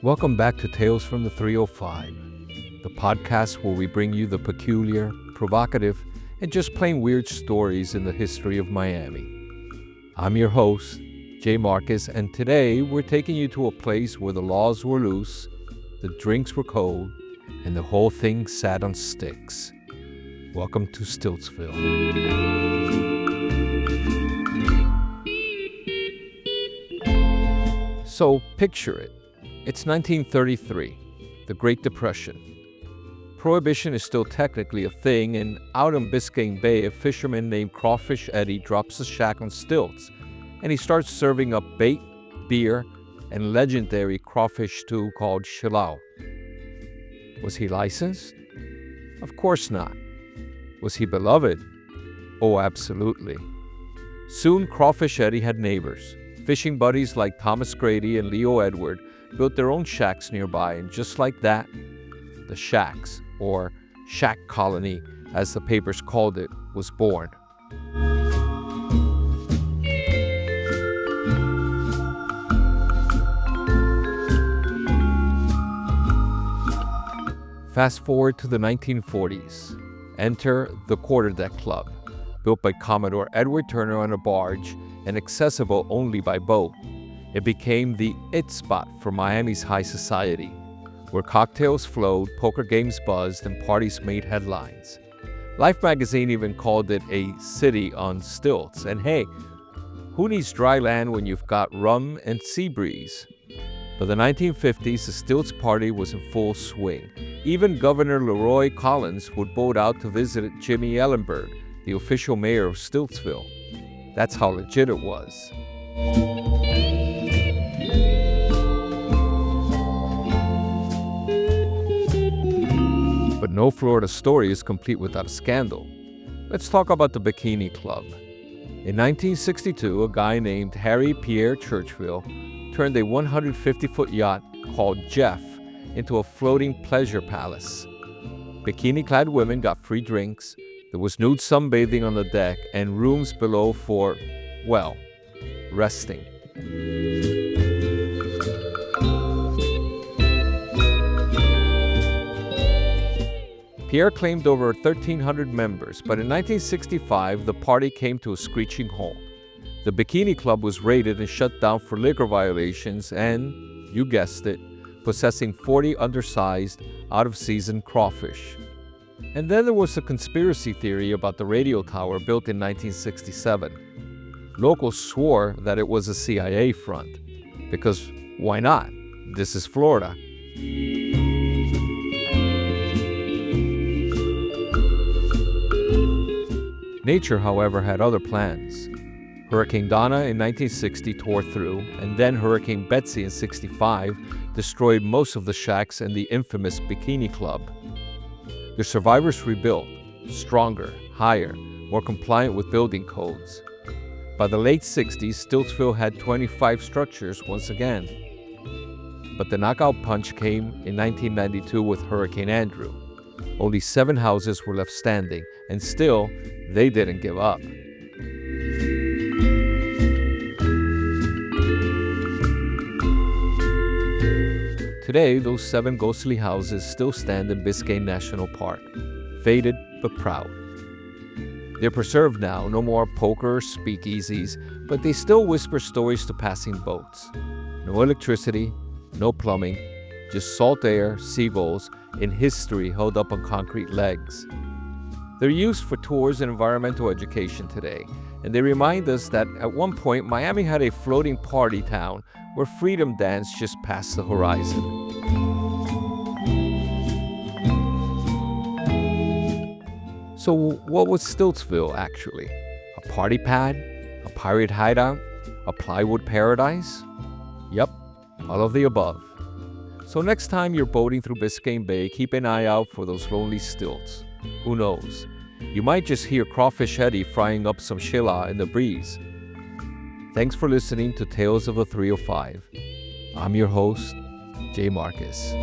Welcome back to Tales from the 305, the podcast where we bring you the peculiar, provocative, and just plain weird stories in the history of Miami. I'm your host, Jay Marcus, and today we're taking you to a place where the laws were loose, the drinks were cold, and the whole thing sat on sticks. Welcome to Stiltsville. So picture it. It's 1933, the Great Depression. Prohibition is still technically a thing, and out in Biscayne Bay, a fisherman named Crawfish Eddie drops a shack on stilts, and he starts serving up bait, beer, and legendary crawfish stew called shilao. Was he licensed? Of course not. Was he beloved? Oh, absolutely. Soon, Crawfish Eddie had neighbors. Fishing buddies like Thomas Grady and Leo Edward built their own shacks nearby, and just like that, the Shacks, or Shack Colony, as the papers called it, was born. Fast forward to the 1940s. Enter the Quarterdeck Club, built by Commodore Edward Turner on a barge and accessible only by boat. It became the it spot for Miami's high society, where cocktails flowed, poker games buzzed, and parties made headlines. Life magazine even called it a city on stilts. And hey, who needs dry land when you've got rum and sea breeze? By the 1950s, the Stilts party was in full swing. Even Governor Leroy Collins would boat out to visit Jimmy Ellenberg, the official mayor of Stiltsville. That's how legit it was. But no Florida story is complete without a scandal. Let's talk about the Bikini Club. In 1962, a guy named Harry Pierre Churchville turned a 150-foot yacht called Jeff into a floating pleasure palace. Bikini-clad women got free drinks, there was nude sunbathing on the deck, and rooms below for, well, resting. Pierre claimed over 1,300 members, but in 1965, the party came to a screeching halt. The Bikini Club was raided and shut down for liquor violations and, you guessed it, possessing 40 undersized, out-of-season crawfish. And then there was a conspiracy theory about the radio tower built in 1967. Locals swore that it was a CIA front, because why not? This is Florida. Nature, however, had other plans. Hurricane Donna in 1960 tore through, and then Hurricane Betsy in 65 destroyed most of the shacks and the infamous Bikini Club. The survivors rebuilt, stronger, higher, more compliant with building codes. By the late 60s, Stiltsville had 25 structures once again. But the knockout punch came in 1992 with Hurricane Andrew. Only 7 houses were left standing, and still, they didn't give up. Today, those 7 ghostly houses still stand in Biscayne National Park, faded but proud. They're preserved now, no more poker or speakeasies, but they still whisper stories to passing boats. No electricity, no plumbing, just salt air, seagulls, and history held up on concrete legs. They're used for tours and environmental education today, and they remind us that at one point Miami had a floating party town where freedom danced just past the horizon. So what was Stiltsville actually? A party pad? A pirate hideout? A plywood paradise? Yep, all of the above. So next time you're boating through Biscayne Bay, keep an eye out for those lonely stilts. Who knows? You might just hear Crawfish Eddie frying up some shilao in the breeze. Thanks for listening to Tales of the 305. I'm your host, Jay Marcus.